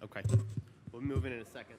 Okay. We'll move in a second.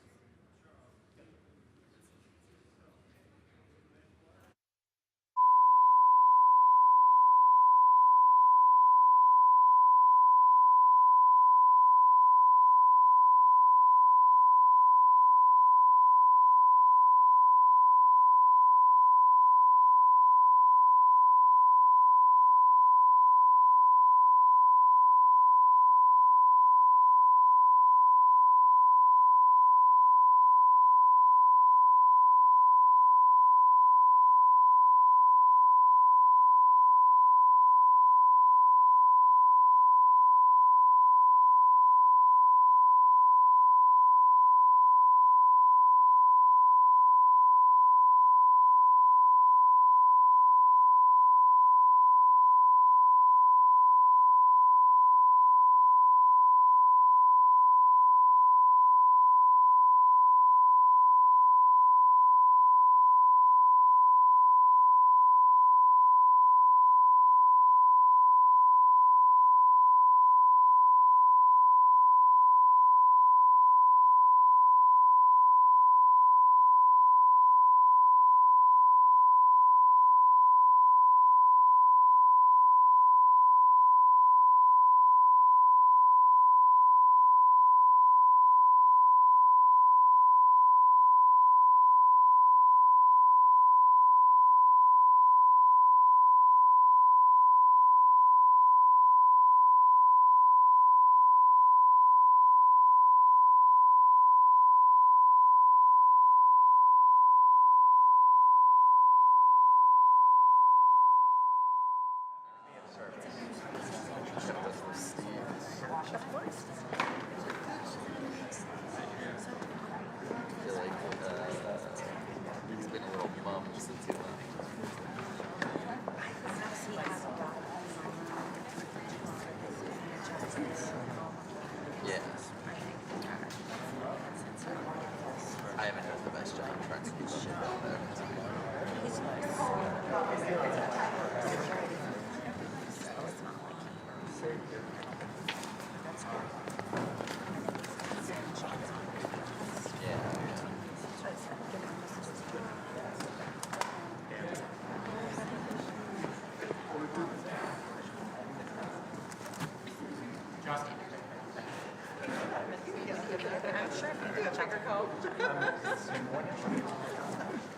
He's been a little bummed since he left. Yes. I haven't done the best job trying to get shit out there.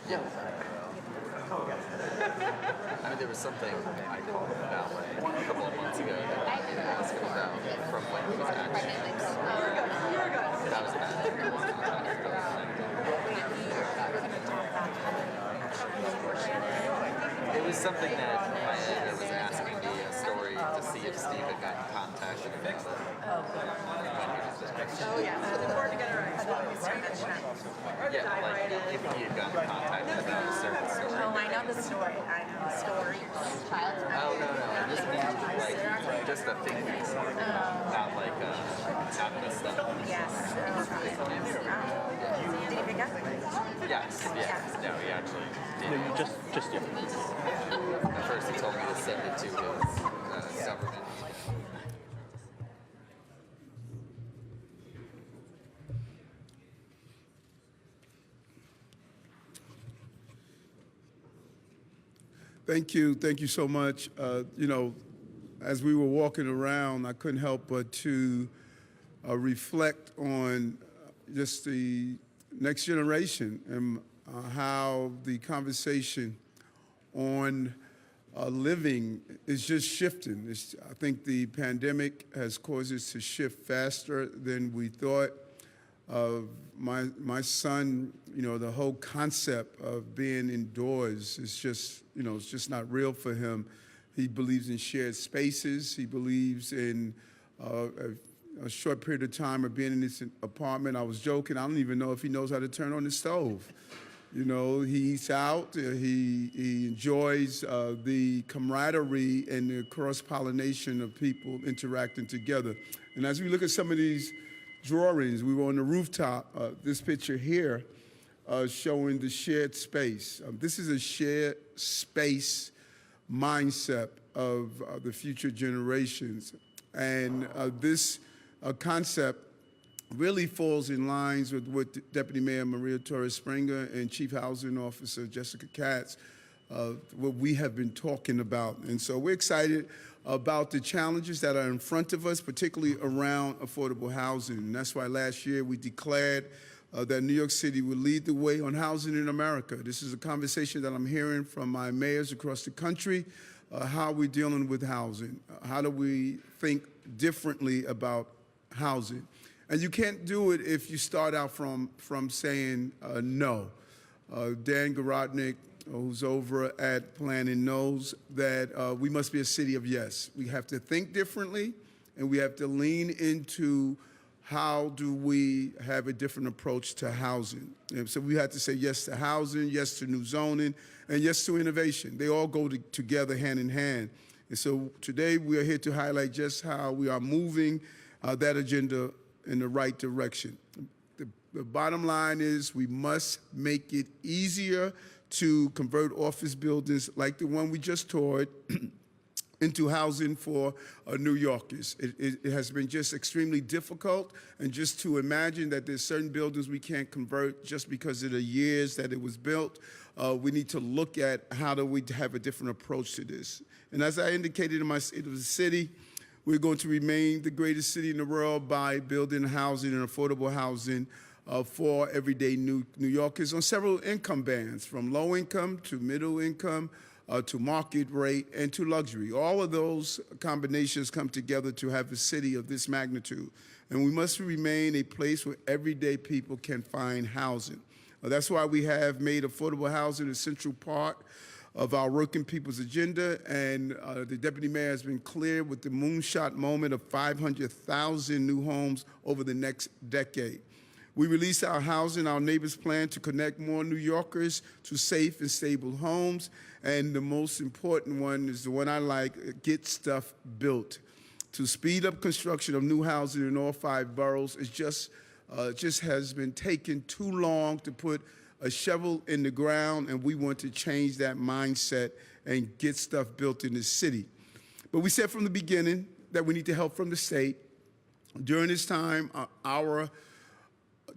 Yeah. I mean, there was something I called about like a couple of months ago that I asked him about from when he was actually. That was bad. It was something that my editor was asking me a story to see if Steve had gotten contacted about it. Oh, yeah. So the board together, right? Yeah, like if he had gotten contacted about a certain story. Oh, I know the story. I know the story. Child. Oh, no. Just like, just a thing about like happening stuff. Yes. Did he pick up? Yes. No, he actually did. No, you just yeah. At first he told me to send it to his government. Thank you so much. As we were walking around, I couldn't help but to reflect on just the next generation and how the conversation on living is just shifting. I think the pandemic has caused us to shift faster than we thought. My son, the whole concept of being indoors is just, it's just not real for him. He believes in shared spaces. He believes in a short period of time of being in this apartment. I was joking. I don't even know if he knows how to turn on the stove. He eats out. He enjoys the camaraderie and the cross-pollination of people interacting together. And as we look at some of these drawings, we were on the rooftop. This picture here showing the shared space. This is a shared space mindset of the future generations. And this concept really falls in lines with what Deputy Mayor Maria Torres Springer and Chief Housing Officer Jessica Katz, what we have been talking about. And so we're excited about the challenges that are in front of us, particularly around affordable housing. And that's why last year we declared that New York City would lead the way on housing in America. This is a conversation that I'm hearing from my mayors across the country, how we're dealing with housing. How do we think differently about housing? And you can't do it if you start out from saying no. Dan Garodnick, who's over at Planning, knows that we must be a city of yes. We have to think differently, and we have to lean into how do we have a different approach to housing. And so we have to say yes to housing, yes to new zoning, and yes to innovation. They all go together hand in hand. And so today we are here to highlight just how we are moving that agenda in the right direction. The bottom line is we must make it easier to convert office buildings like the one we just toured into housing for New Yorkers. It has been just extremely difficult, and just to imagine that there's certain buildings we can't convert just because of the years that it was built, we need to look at how do we have a different approach to this. And as I indicated in my State of the City, we're going to remain the greatest city in the world by building housing and affordable housing for everyday New Yorkers on several income bands, from low income to middle income, to market rate, and to luxury. All of those combinations come together to have a city of this magnitude. And we must remain a place where everyday people can find housing. That's why we have made affordable housing a central part of our working people's agenda, and the Deputy Mayor has been clear with the moonshot moment of 500,000 new homes over the next decade. We released our Housing Our Neighbors plan to connect more New Yorkers to safe and stable homes. And the most important one is the one I like, get stuff built. To speed up construction of new housing in all 5 boroughs, it just has been taking too long to put a shovel in the ground, and we want to change that mindset and get stuff built in the city. But we said from the beginning that we need to help from the state. During this time, our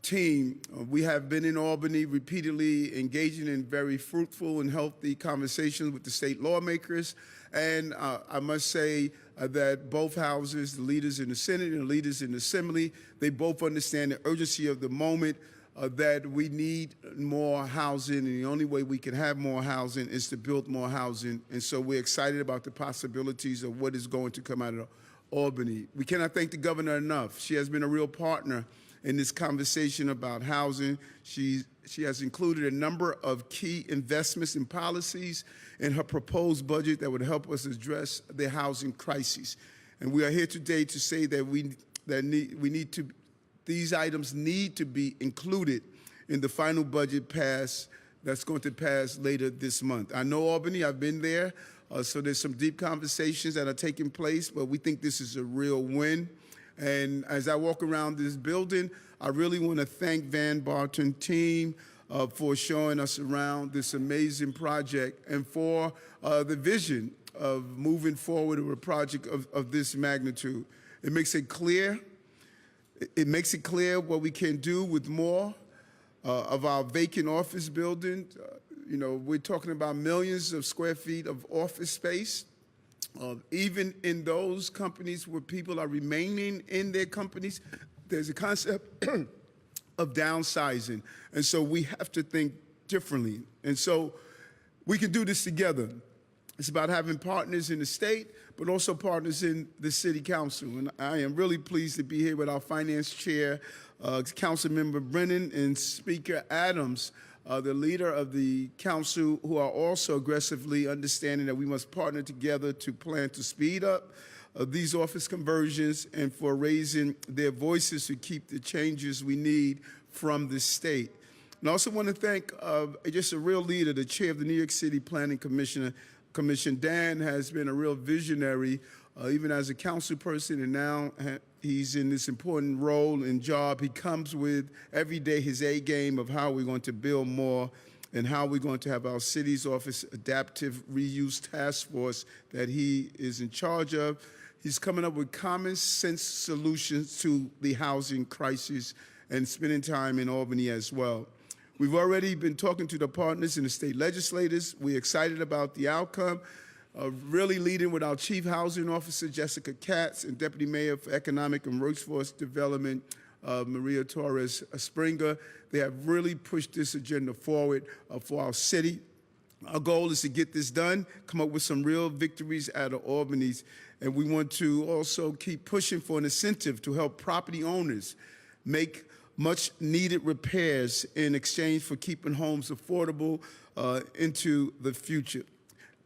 team, we have been in Albany repeatedly engaging in very fruitful and healthy conversations with the state lawmakers. And I must say that both houses, the leaders in the Senate and the leaders in the Assembly, they both understand the urgency of the moment, that we need more housing, and the only way we can have more housing is to build more housing. And so we're excited about the possibilities of what is going to come out of Albany. We cannot thank the governor enough. She has been a real partner in this conversation about housing. She has included a number of key investments and policies in her proposed budget that would help us address the housing crisis. And we are here today to say that these items need to be included in the final budget that's going to pass later this month. I know Albany, I've been there, so there's some deep conversations that are taking place, but we think this is a real win. And as I walk around this building, I really want to thank Van Barton team for showing us around this amazing project and for the vision of moving forward with a project of this magnitude. It makes it clear what we can do with more of our vacant office building. We're talking about millions of square feet of office space. Even in those companies where people are remaining in their companies, there's a concept of downsizing. And so we have to think differently. And so we can do this together. It's about having partners in the state, but also partners in the city council. And I am really pleased to be here with our finance chair, Councilmember Brennan, and Speaker Adams, the leader of the council, who are also aggressively understanding that we must partner together to plan to speed up these office conversions and for raising their voices to keep the changes we need from the state. And I also want to thank just a real leader, the chair of the New York City Planning Commission. Dan has been a real visionary, even as a council person, and now he's in this important role and job. He comes with every day his A game of how we're going to build more and how we're going to have our city's office adaptive reuse task force that he is in charge of He's coming up with common sense solutions to the housing crisis and spending time in Albany as well. We've already been talking to the partners and the state legislators. We're excited about the outcome. Really leading with our Chief Housing Officer, Jessica Katz, and Deputy Mayor for Economic and Workforce Development, Maria Torres Springer. They have really pushed this agenda forward for our city. Our goal is to get this done, come up with some real victories out of Albany's, and we want to also keep pushing for an incentive to help property owners make much needed repairs in exchange for keeping homes affordable into the future.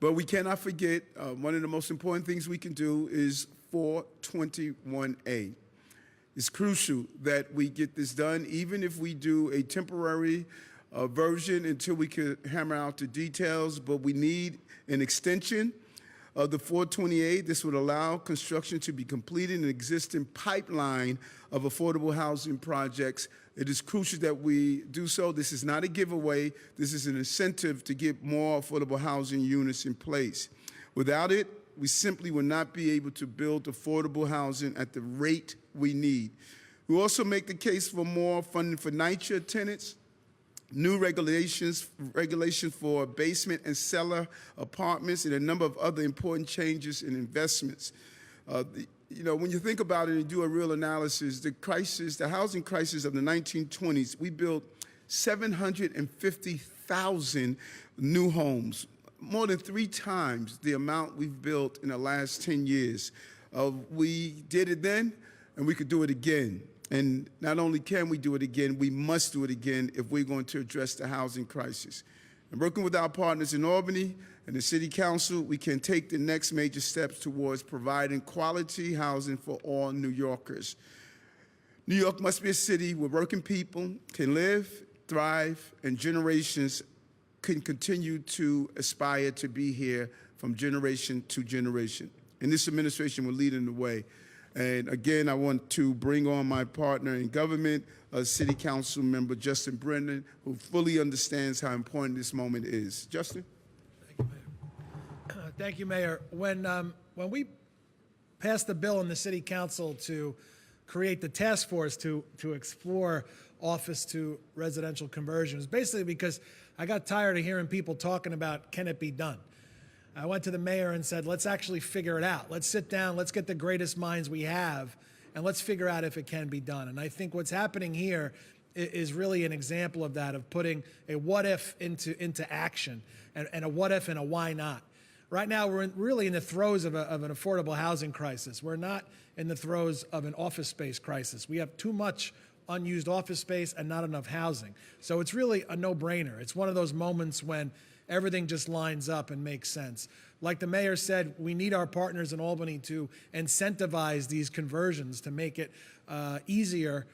But we cannot forget one of the most important things we can do is 421A. It's crucial that we get this done, even if we do a temporary version until we can hammer out the details, but we need an extension of the 428. This would allow construction to be completed in an existing pipeline of affordable housing projects. It is crucial that we do so. This is not a giveaway. This is an incentive to get more affordable housing units in place. Without it, we simply will not be able to build affordable housing at the rate we need. We also make the case for more funding for NYCHA tenants, new regulation for basement and cellar apartments, and a number of other important changes and investments. When you think about it and do a real analysis, the housing crisis of the 1920s, we built 750,000 new homes, more than 3 times the amount we've built in the last 10 years. We did it then, and we could do it again. And not only can we do it again, we must do it again if we're going to address the housing crisis. And working with our partners in Albany and the City Council, we can take the next major steps towards providing quality housing for all New Yorkers. New York must be a city where working people can live, thrive, and generations can continue to aspire to be here from generation to generation. And this administration will lead in the way. And again, I want to bring on my partner in government, City Council member Justin Brennan, who fully understands how important this moment is. Justin? Thank you, Mayor. Thank you, Mayor. When we passed the bill in the City Council to create the task force to explore office to residential conversion, it was basically because I got tired of hearing people talking about, can it be done? I went to the mayor and said, let's actually figure it out. Let's sit down, let's get the greatest minds we have, and let's figure out if it can be done. And I think what's happening here is really an example of that, of putting a what if into action, and a what if and a why not. Right now, we're really in the throes of an affordable housing crisis. We're not in the throes of an office space crisis. We have too much unused office space and not enough housing. So it's really a no-brainer. It's one of those moments when everything just lines up and makes sense. Like the mayor said, we need our partners in Albany to incentivize these conversions to make it easier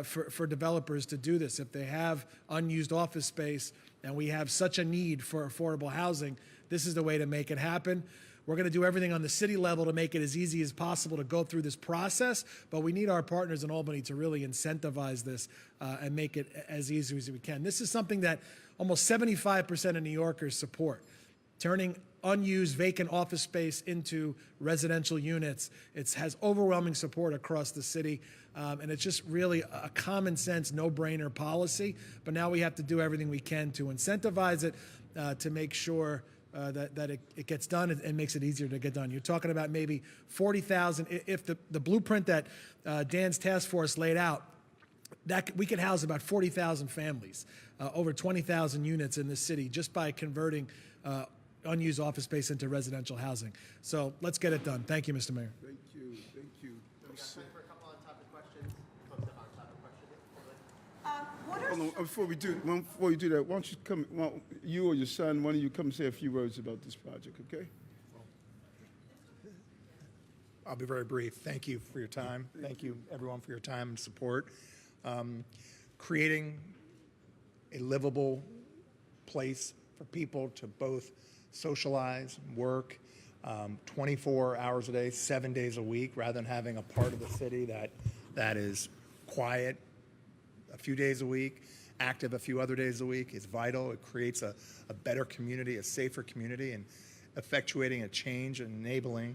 for developers to do this. If they have unused office space and we have such a need for affordable housing, this is the way to make it happen. We're going to do everything on the city level to make it as easy as possible to go through this process, but we need our partners in Albany to really incentivize this and make it as easy as we can. This is something that almost 75% of New Yorkers support, turning unused vacant office space into residential units. It has overwhelming support across the city, and it's just really a common sense, no-brainer policy, but now we have to do everything we can to incentivize it to make sure that it gets done and makes it easier to get done. You're talking about maybe 40,000. If the blueprint that Dan's task force laid out, that we could house about 40,000 families, over 20,000 units in this city just by converting unused office space into residential housing. So let's get it done. Thank you, Mr. Mayor. Thank you. Thank you. We got time for a couple on-topic questions. Folks have on-topic questions. What are Hold on, before you do that, why don't you come, you or your son, one of you come and say a few words about this project, okay? I'll be very brief. Thank you for your time. Thank you, everyone, for your time and support. Creating a livable place for people to both socialize, work, 24 hours a day, 7 days a week, rather than having a part of the city that is quiet a few days a week, active a few other days a week, is vital. It creates a better community, a safer community, and effectuating a change and enabling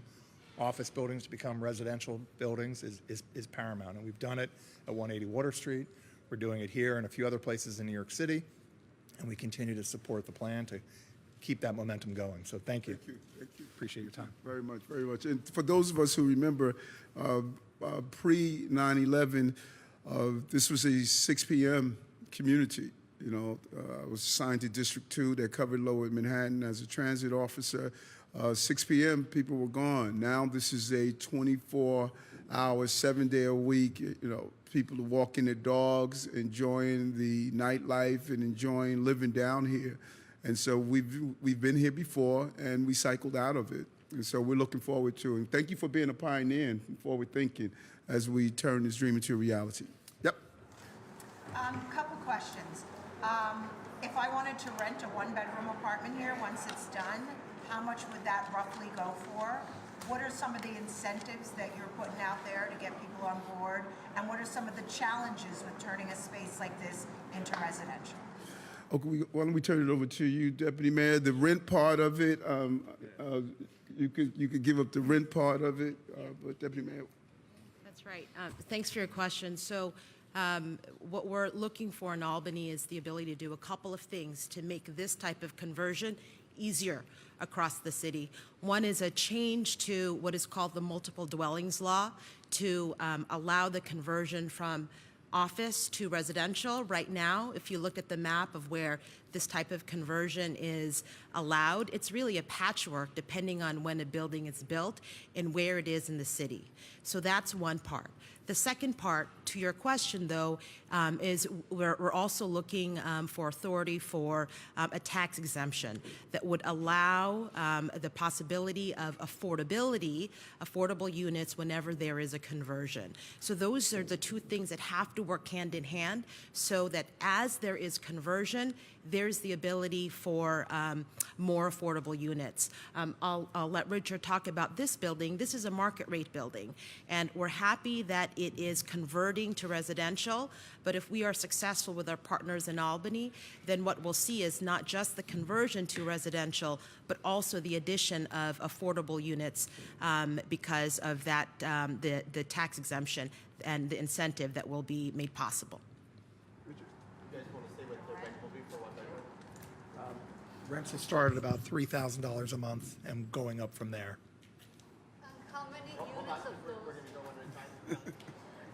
office buildings to become residential buildings is paramount. And we've done it at 180 Water Street. We're doing it here and a few other places in New York City. And we continue to support the plan to keep that momentum going. So thank you. Thank you. Appreciate your time. Very much, very much. And for those of us who remember, pre 9/11, this was a 6 p.m. community. You know, I was assigned to District 2 that covered Lower Manhattan as a transit officer. 6 p.m., people were gone. Now this is a 24-hour, 7-day-a-week, you know, people are walking their dogs, enjoying the nightlife and enjoying living down here. And so we've been here before, and we cycled out of it. And so we're looking forward to it. And thank you for being a pioneer and forward thinking as we turn this dream into reality. Yep. Couple questions. If I wanted to rent a one-bedroom apartment here, once it's done, how much would that roughly go for? What are some of the incentives that you're putting out there to get people on board? And what are some of the challenges with turning a space like this into residential? Okay, why don't we turn it over to you, Deputy Mayor? The rent part of it, you could give up the rent part of it, but Deputy Mayor. That's right. Thanks for your question. So what we're looking for in Albany is the ability to do a couple of things to make this type of conversion easier across the city. One is a change to what is called the multiple dwellings law to allow the conversion from office to residential. Right now, if you look at the map of where this type of conversion is allowed, it's really a patchwork depending on when a building is built and where it is in the city. So that's one part. The second part to your question, though, is we're also looking for authority for a tax exemption that would allow the possibility of affordable units whenever there is a conversion. So those are the two things that have to work hand in hand so that as there is conversion, there's the ability for more affordable units. I'll let Richard talk about this building. This is a market rate building, and we're happy that it is converting to residential, but if we are successful with our partners in Albany, then what we'll see is not just the conversion to residential, but also the addition of affordable units because of that, the tax exemption and the incentive that will be made possible. You guys want to say what the rent will be for one bedroom? Rents have started about $3,000 a month and going up from there. How many units of those? We're going to go one at a time.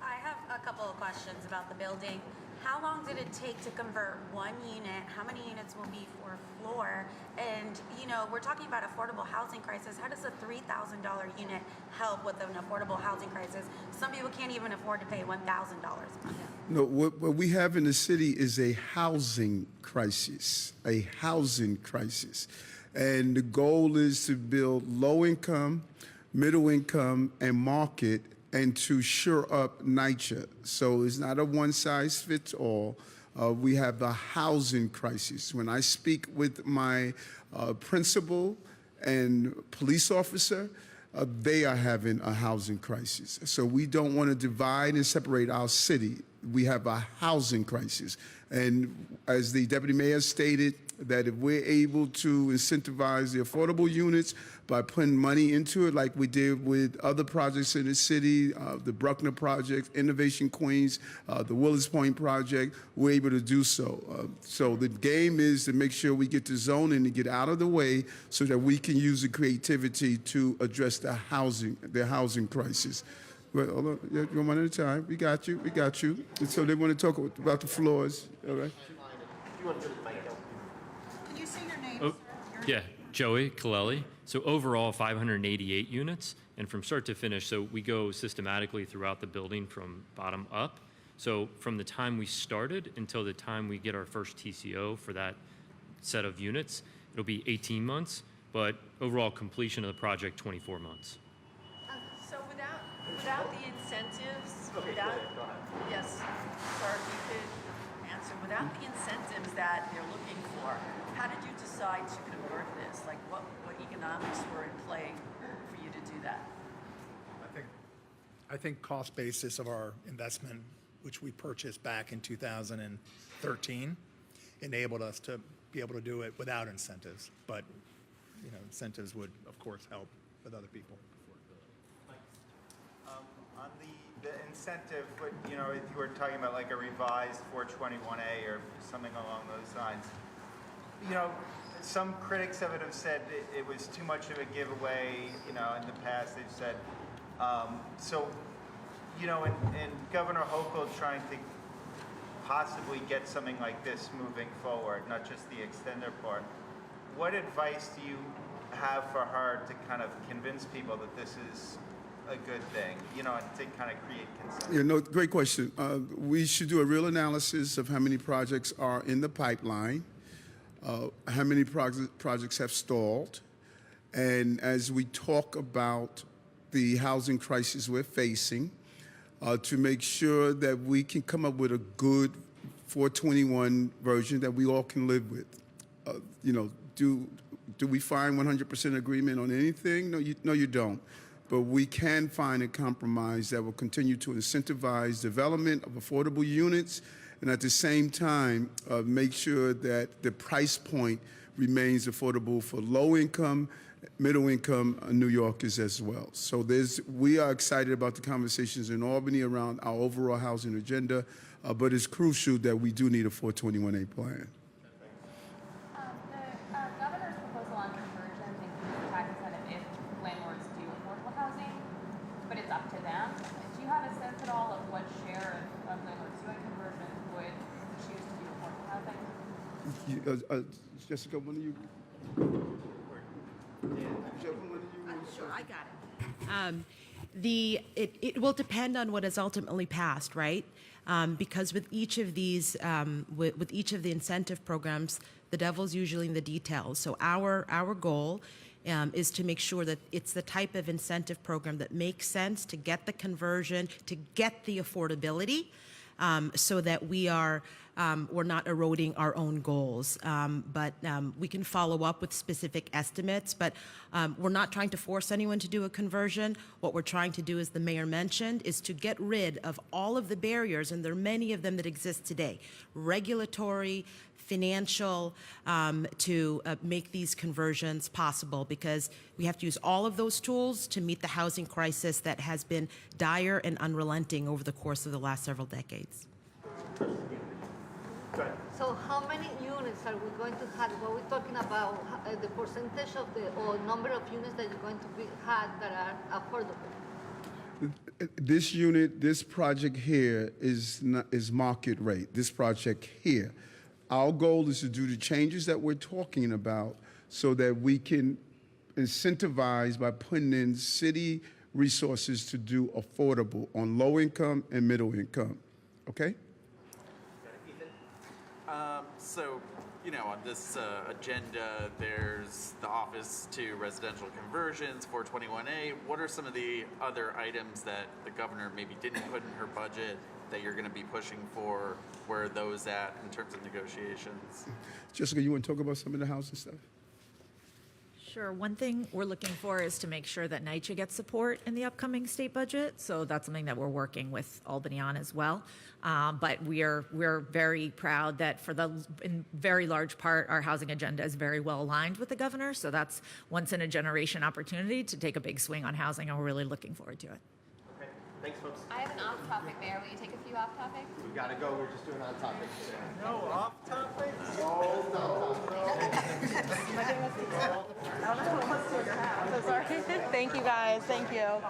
I have a couple of questions about the building. How long did it take to convert one unit? How many units will be for a floor? And, you know, we're talking about affordable housing crisis. How does a $3,000 unit help with an affordable housing crisis? Some people can't even afford to pay $1,000 a month. No, what we have in the city is a housing crisis, And the goal is to build low income, middle income, and market, and to shore up NYCHA. So it's not a one size fits all. We have the housing crisis. When I speak with my principal and police officer, they are having a housing crisis. So we don't want to divide and separate our city. We have a housing crisis. And as the deputy mayor stated, that if we're able to incentivize the affordable units by putting money into it, like we did with other projects in the city, the Bruckner Project, Innovation Queens, the Willis Point Project, we're able to do so. So the game is to make sure we get the zoning to get out of the way so that we can use the creativity to address the housing crisis. Well, hold on. Yeah, you're one at a time. We got you. And so they want to talk about the floors. All right. If you want to go to the mic, Can you say your name, Oh, sir? yeah, Joey Kaleli. So overall, 588 units, and from start to finish, so we go systematically throughout the building from bottom up. So from the time we started until the time we get our first TCO for that set of units, it'll be 18 months, but overall completion of the project, 24 months. So without the incentives, Okay, without, go ahead. yes, sir, if you could answer, without the incentives that they're looking for, how did you decide to convert this? Like what economics were in play for you to do that? I think cost basis of our investment, which we purchased back in 2013, enabled us to be able to do it without incentives. But, you know, incentives would, of course, help with other people. the incentive, you know, if you were talking about like a revised 421A or something along those lines, you know, some critics of it have said it was too much of a giveaway. You know, in the past they've said, so, you know, and Governor Hochul trying to possibly get something like this moving forward, not just the extender part. What advice do you have for her to kind of convince people that this is a good thing, you know, and to kind of create consensus? Yeah, no, great question. We should do a real analysis of how many projects are in the pipeline, how many projects have stalled, and as we talk about the housing crisis we're facing, to make sure that we can come up with a good 421 version that we all can live with. You know, do we find 100% agreement on anything? No, you don't. But we can find a compromise that will continue to incentivize development of affordable units and at the same time make sure that the price point remains affordable for low income, middle income New Yorkers as well. So we are excited about the conversations in Albany around our overall housing agenda, but it's crucial that we do need a 421A plan. The governor's proposal on conversion includes a tax incentive if landlords do affordable housing, but it's up to them. Do you have a sense at all of what share of landlords doing conversion would choose to do affordable housing? Jessica, when are you? Sure, I got it. It will depend on what is ultimately passed, right? Because with each of these, with each of the incentive programs, the devil's usually in the details. So our goal is to make sure that it's the type of incentive program that makes sense to get the conversion, to get the affordability, so that we're not eroding our own goals. But we can follow up with specific estimates, but we're not trying to force anyone to do a conversion. What we're trying to do, as the mayor mentioned, is to get rid of all of the barriers, and there are many of them that exist today, regulatory, financial, to make these conversions possible, because we have to use all of those tools to meet the housing crisis that has been dire and unrelenting over the course of the last several decades. So how many units are we going to have? What we're talking about, the percentage of the or number of units that you're going to have that are affordable? This project here is market rate. This project here. Our goal is to do the changes that we're talking about so that we can incentivize by putting in city resources to do affordable on low income and middle income. Okay? So, you know, on this agenda, there's the Office to Residential Conversions, 421A. What are some of the other items that the governor maybe didn't put in her budget that you're going to be pushing for? Where are those at in terms of negotiations? Jessica, you want to talk about some of the housing stuff? Sure. One thing we're looking for is to make sure that NYCHA gets support in the upcoming state budget. So that's something that we're working with Albany on as well. But we're very proud that in very large part, our housing agenda is very well aligned with the governor. So that's once in a generation opportunity to take a big swing on housing, and we're really looking forward to it. Okay, thanks, folks. I have an off-topic there. Will you take a few off-topics? We gotta go. We're just doing on topic. No off topic? Thank you guys. Thank you.